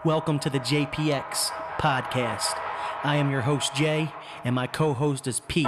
Welcome to the JPX podcast. I am your host, Jay, and my co-host is P.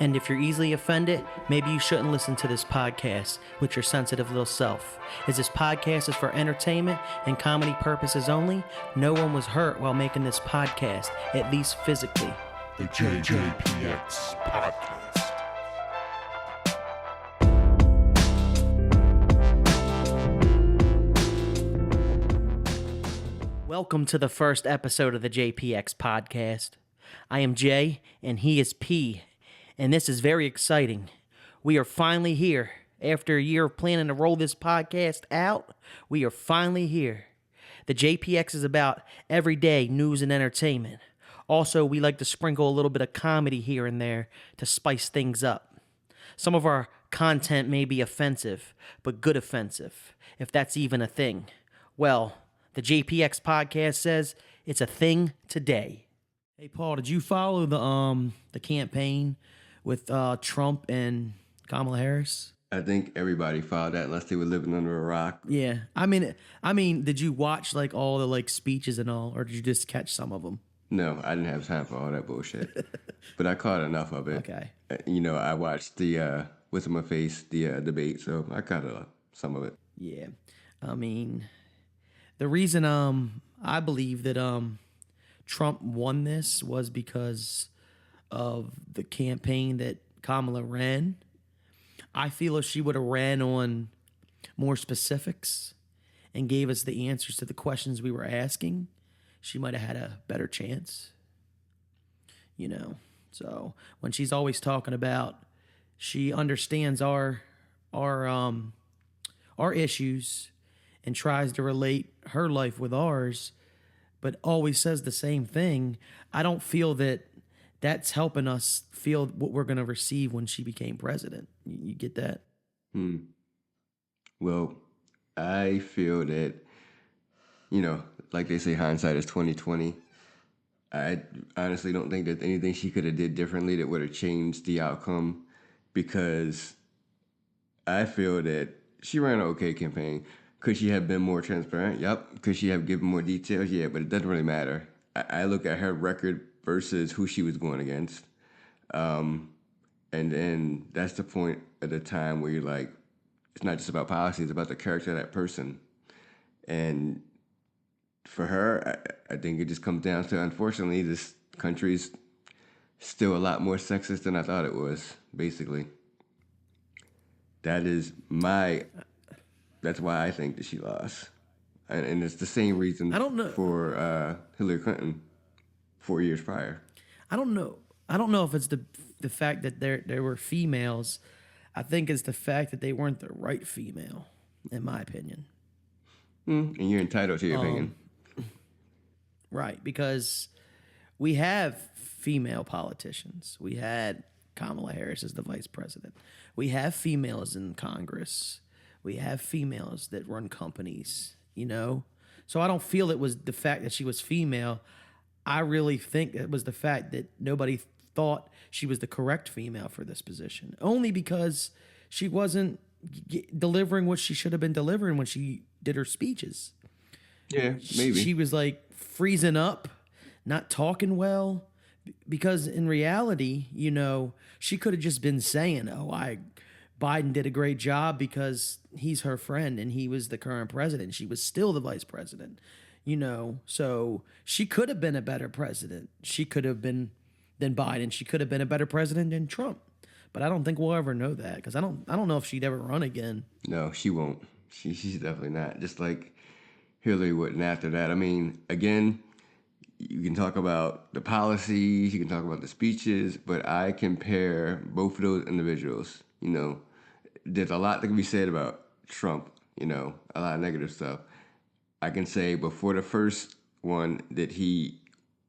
And if you're easily offended, maybe you shouldn't listen to this podcast with your sensitive little self. As this podcast is for entertainment and comedy purposes only, no one was hurt while making this podcast, at least physically. The JPX podcast. Welcome to the first episode of the JPX podcast. I am Jay, and he is P, and this is very exciting. We are finally here. After a year of planning to roll this podcast out, we are finally here. The JPX is about everyday news and entertainment. Also, we like to sprinkle a little bit of comedy here and there to spice things up. Some of our content may be offensive, but good offensive, if that's even a thing. Well, the JPX podcast says it's a thing today. Hey, Paul, did you follow the campaign with Trump and Kamala Harris? I think everybody followed that unless they were living under a rock. Yeah, I mean, did you watch like all the speeches and all, or did you just catch some of them? No, I didn't have time for all that bullshit, but I caught enough of it. Okay. I watched the what's in my face, the debate, so I caught some of it. Yeah, I mean, the reason I believe that Trump won this was because of the campaign that Kamala ran. I feel if she would have ran on more specifics and gave us the answers to the questions we were asking, she might have had a better chance. So when she's always talking about she understands our issues and tries to relate her life with ours, but always says the same thing, I don't feel that that's helping us feel what we're going to receive when she became president. You get that? Well, I feel that, like they say, hindsight is 20/20. I honestly don't think that anything she could have did differently that would have changed the outcome, because I feel that she ran an okay campaign. Could she have been more transparent? Yep. Could she have given more details? Yeah, but it doesn't really matter. I look at her record versus who she was going against. And then that's the point at the time where you're like, it's not just about policy, it's about the character of that person. And for her, I think it just comes down to, unfortunately, this country's still a lot more sexist than I thought it was, basically. That's why I think that she lost. And it's the same reason for Hillary Clinton 4 years prior. I don't know if it's the fact that there were females. I think it's the fact that they weren't the right female, in my opinion. And you're entitled to your opinion. Right, because we have female politicians. We had Kamala Harris as the vice president. We have females in Congress. We have females that run companies, So I don't feel it was the fact that she was female. I really think it was the fact that nobody thought she was the correct female for this position, only because she wasn't delivering what she should have been delivering when she did her speeches. Yeah, maybe. She was freezing up, not talking well, because in reality, she could have just been saying, Biden did a great job because he's her friend and he was the current president. She was still the vice president. So she could have been a better president. She could have been than Biden. She could have been a better president than Trump. But I don't think we'll ever know that, because I don't know if she'd ever run again. No, she won't. She's definitely not. Just like Hillary wouldn't after that. I mean, again, you can talk about the policies, you can talk about the speeches, but I compare both of those individuals. There's a lot that can be said about Trump, a lot of negative stuff. I can say before the first one that he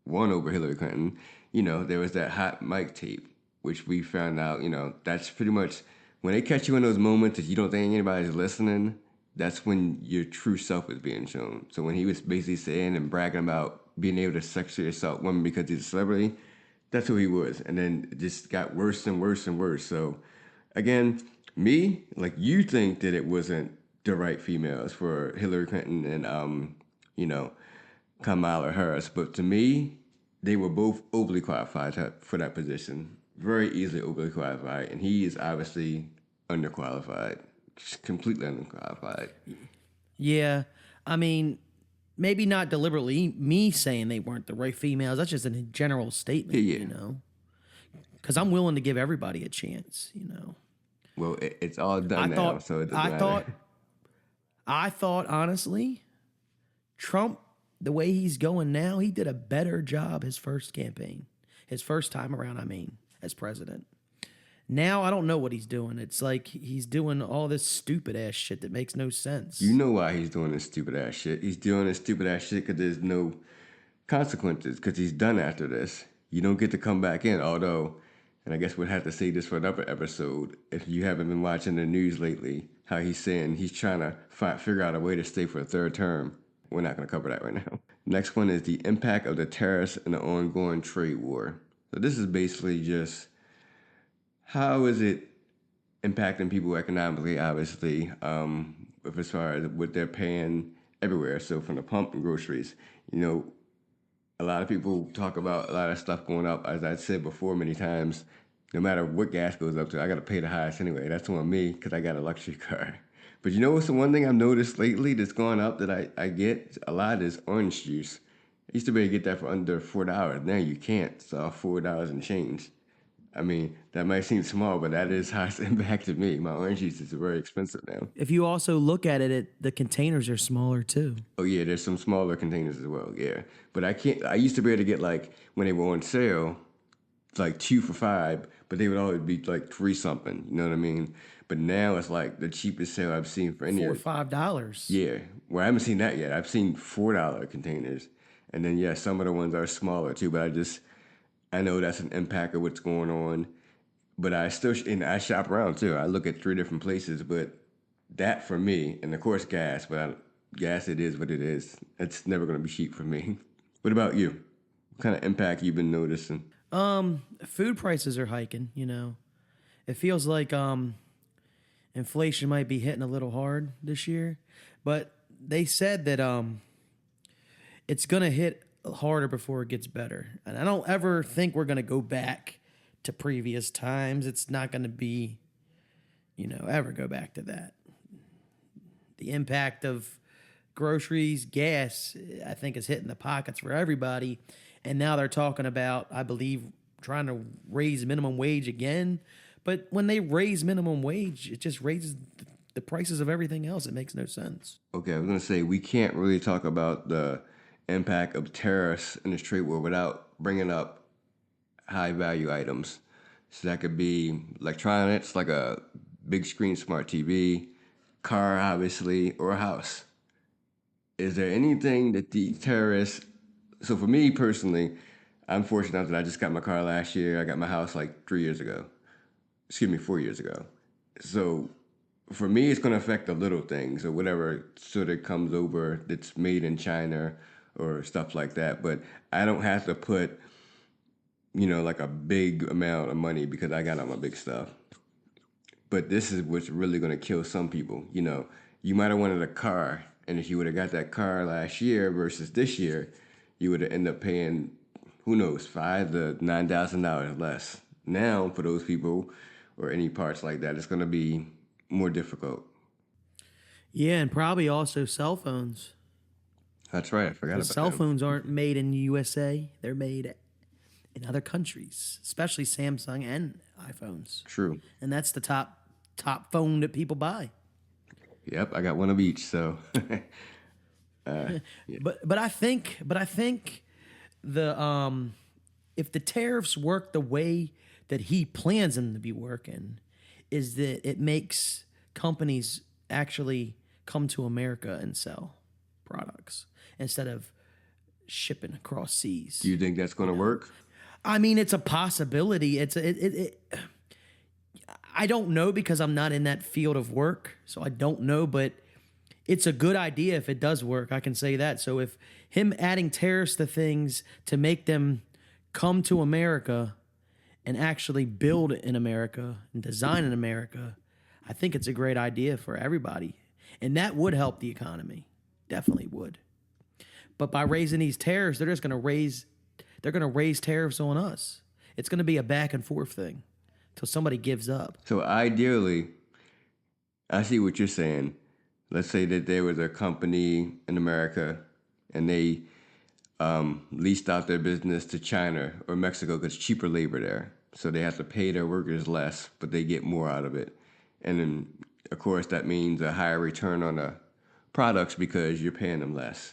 won over Hillary Clinton, there was that hot mic tape, which we found out, that's pretty much when they catch you in those moments that you don't think anybody's listening, that's when your true self is being shown. So when he was basically saying and bragging about being able to sexually assault women because he's a celebrity, that's who he was. And then it just got worse and worse and worse. So again, me, you think that it wasn't the right females for Hillary Clinton and Kamala Harris. But to me, they were both overly qualified for that position. Very easily overly qualified. And he is obviously underqualified. Just completely underqualified. Yeah, I mean, maybe not deliberately me saying they weren't the right females. That's just a general statement, Yeah. you know. Because I'm willing to give everybody a chance, you know. Well, it's all done now, so it doesn't matter. I thought honestly, Trump, the way he's going now, he did a better job his first campaign, his first time around. I mean, as president. Now I don't know what he's doing. It's like he's doing all this stupid ass shit that makes no sense. You know why he's doing this stupid ass shit. He's doing this stupid ass shit because there's no consequences, because he's done after this. You don't get to come back in, although, and I guess we'll have to say this for another episode, if you haven't been watching the news lately, how he's saying he's trying to figure out a way to stay for a third term. We're not going to cover that right now. Next one is the impact of the tariffs and the ongoing trade war. So this is basically just how is it impacting people economically, obviously, as far as what they're paying everywhere. So from the pump and groceries, you know, a lot of people talk about a lot of stuff going up. As I said before many times, no matter what gas goes up to, I got to pay the highest anyway. That's on me because I got a luxury car. But you know what's the one thing I've noticed lately that's gone up that I get a lot is orange juice. I used to be able to get that for under $4. Now you can't. It's all $4 and change. I mean, that might seem small, but that is how it's impacted me. My orange juice is very expensive now. If you also look at it, the containers are smaller too. Oh yeah, there's some smaller containers as well. Yeah, but I used to be able to get like when they were on sale, like 2 for $5, but they would always be like 3 something. You know what I mean? But now it's like the cheapest sale I've seen for any $4 or $5. Yeah, well I haven't seen that yet. I've seen $4 containers, and then yeah, some of the ones are smaller too. But I know that's an impact of what's going on. But I shop around too. I look at 3 different places, but that for me, and of course gas, but gas it is what it is. It's never going to be cheap for me. What about you? What kind of impact you been noticing? Food prices are hiking, you know. It feels like inflation might be hitting a little hard this year, but they said that it's going to hit harder before it gets better. And I don't ever think we're going to go back to previous times. It's not going to be, you know, ever go back to that. The impact of groceries, gas, I think is hitting the pockets for everybody. And now they're talking about, I believe, trying to raise minimum wage again. But when they raise minimum wage, it just raises the prices of everything else. It makes no sense. Okay, I was going to say, we can't really talk about the impact of tariffs in this trade war without bringing up high value items. So that could be electronics, like a big screen smart TV, car, obviously, or a house. Is there anything that the terrorists... So for me personally, I'm fortunate enough that I just got my car last year. I got my house like 4 years ago. So for me, it's going to affect the little things or whatever sort of comes over that's made in China or stuff like that. But I don't have to put, you know, like a big amount of money because I got all my big stuff. But this is what's really going to kill some people. You know, you might have wanted a car, and if you would have got that car last year versus this year, you would have ended up paying, who knows, $5,000 to $9,000 less. Now, for those people or any parts like that, it's going to be more difficult. Yeah, and probably also cell phones. That's right. I forgot about that. Cell phones aren't made in the USA. They're made in other countries, especially Samsung and iPhones. True. And that's the top phone that people buy. Yep, I got one of each, so... Yeah. But I think the if the tariffs work the way that he plans them to be working, is that it makes companies actually come to America and sell products instead of shipping across seas. Do you think that's going to work? I mean, it's a possibility. I don't know because I'm not in that field of work, so I don't know, but it's a good idea if it does work. I can say that. So if him adding tariffs to things to make them come to America and actually build in America and design in America, I think it's a great idea for everybody. And that would help the economy. Definitely would. But by raising these tariffs, they're gonna raise tariffs on us. It's gonna be a back and forth thing till somebody gives up. So ideally, I see what you're saying. Let's say that there was a company in America and they leased out their business to China or Mexico because cheaper labor there. So they have to pay their workers less, but they get more out of it. And then, of course, that means a higher return on the products because you're paying them less.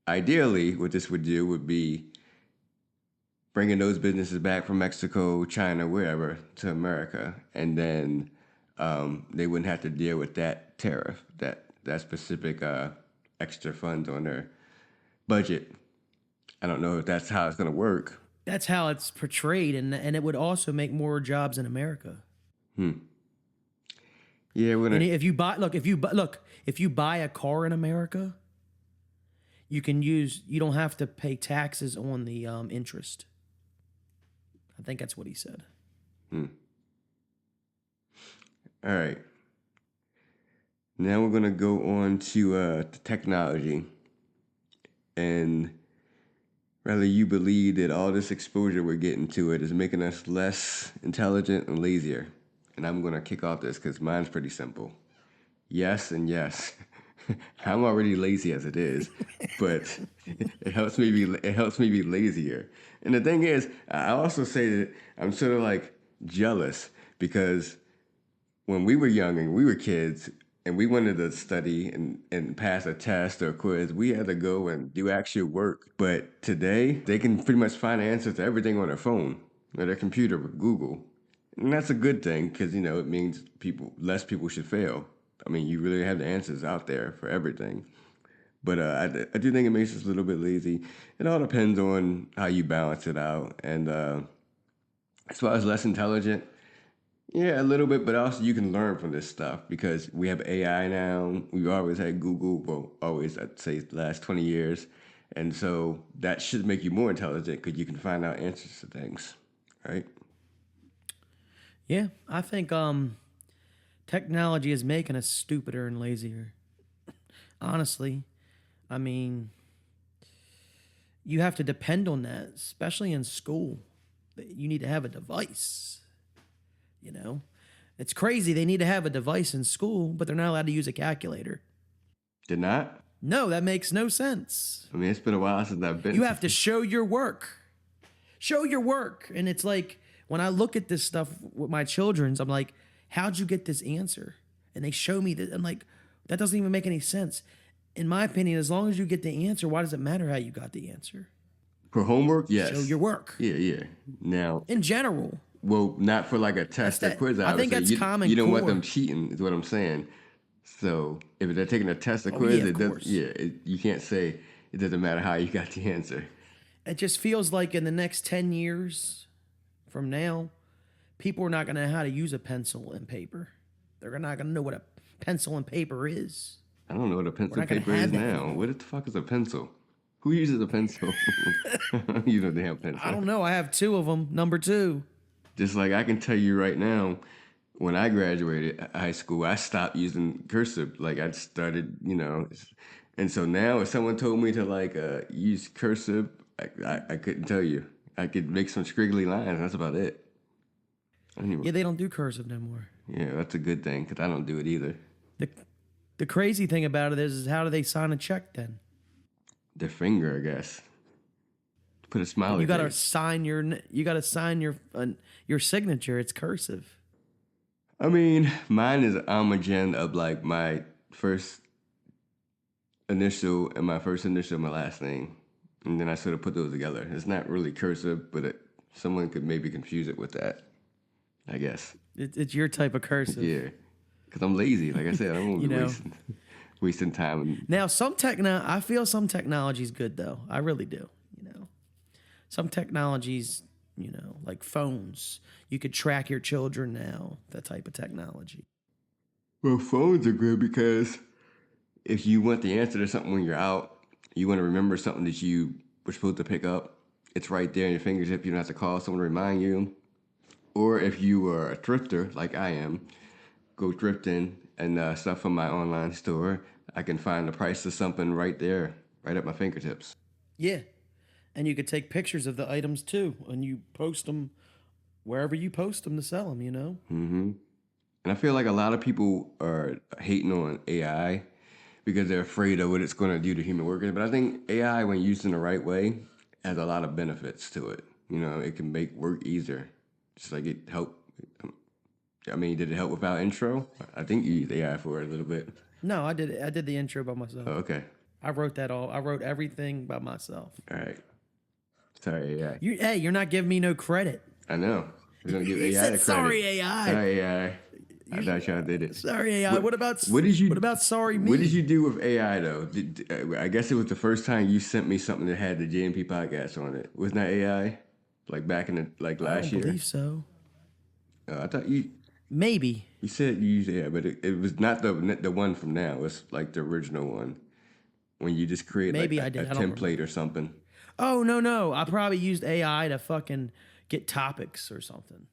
Ideally, what this would do would be bringing those businesses back from Mexico, China, wherever, to America. And then they wouldn't have to deal with that tariff, that specific extra funds on their budget. I don't know if that's how it's going to work. That's how it's portrayed, and it would also make more jobs in America. Yeah, we're And gonna. if you buy a car in America, you don't have to pay taxes on the interest. I think that's what he said. All right. Now we're gonna go on to technology, and rather you believe that all this exposure we're getting to it is making us less intelligent and lazier. And I'm gonna kick off this because mine's pretty simple. Yes and yes. I'm already lazy as it is, but it helps me be lazier. And the thing is, I also say that I'm sort of like jealous because when we were young and we were kids and we wanted to study and pass a test or a quiz, we had to go and do actual work. But today, they can pretty much find answers to everything on their phone or their computer with Google. And that's a good thing because, it means less people should fail. I mean, you really have the answers out there for everything. But I do think it makes us a little bit lazy. It all depends on how you balance it out. And as far as less intelligent, yeah, a little bit, but also you can learn from this stuff because we have AI now. We've always had Google, well, always, I'd say the last 20 years. And so that should make you more intelligent because you can find out answers to things, right? Yeah, I think technology is making us stupider and lazier. Honestly, I mean, you have to depend on that, especially in school. You need to have a device. It's crazy. They need to have a device in school, but they're not allowed to use a calculator. Did not? No, that makes no sense. I mean, it's been a while since I've been. You have to show your work. Show your work. And it's like, when I look at this stuff with my children's, I'm like, how'd you get this answer? And they show me that. I'm like, that doesn't even make any sense. In my opinion, as long as you get the answer, why does it matter how you got the answer? For homework, yes. Show your work. Yeah. Now, in general. Well, not for like a test or quiz. I think that's common. You don't want core. them cheating, is what I'm saying. So if they're taking a test or quiz, you can't say it doesn't matter how you got the answer. It just feels like in the next 10 years from now, people are not going to know how to use a pencil and paper. They're not going to know what a pencil and paper is. I don't know what a pencil and paper is now. What the fuck is a pencil? Who uses a pencil? You know they have pencil. I don't know. I have 2 of them. Number 2. Just like I can tell you right now, when I graduated high school, I stopped using cursive. Like I started, and so now if someone told me to use cursive, I couldn't tell you. I could make some squiggly lines. That's about it. Anyway. Yeah, they don't do cursive no more. Yeah, that's a good thing because I don't do it either. The crazy thing about it is how do they sign a check then? Their finger, I guess. Put a smiley. You gotta sign your signature. It's cursive. I mean, mine is Amagen of like my first initial and my last name, and then I sort of put those together. It's not really cursive, but someone could maybe confuse it with that. I guess it's your type of cursive. Yeah, because I'm lazy. Like I said, I don't want to be wasting time. Now, I feel some technology is good though. I really do. Some technologies, like phones, you could track your children now. That type of technology. Well, phones are good because if you want the answer to something when you're out, you want to remember something that you were supposed to pick up, it's right there in your fingertip. You don't have to call someone to remind you. Or if you are a thrifter, like I am, go thrifting and stuff from my online store, I can find the price of something right there right at my fingertips. Yeah. And you could take pictures of the items too, and you post them wherever you post them to sell them, you know? And I feel like a lot of people are hating on AI because they're afraid of what it's going to do to human workers. But I think AI, when used in the right way, has a lot of benefits to it. You know, it can make work easier. Just like it helped. I mean, did it help without intro? I think you used AI for it a little bit. No, I did the intro by myself. Oh, okay. I wrote that all. I wrote everything by myself. All right. Sorry, AI. You're not giving me no credit. I know. We're going to give You AI said the credit. sorry, AI. Sorry, AI. I thought y'all did it. Sorry, AI. What about sorry me? What did you do with AI though? I guess it was the first time you sent me something that had the JMP podcast on it. Wasn't that AI? Like back in the last year? I believe so. I thought you Maybe. said you used AI, but it was not the one from now. It's like the original one when you just create Maybe like I did. a I don't template or something. Oh no. I probably used AI to fucking get topics or something.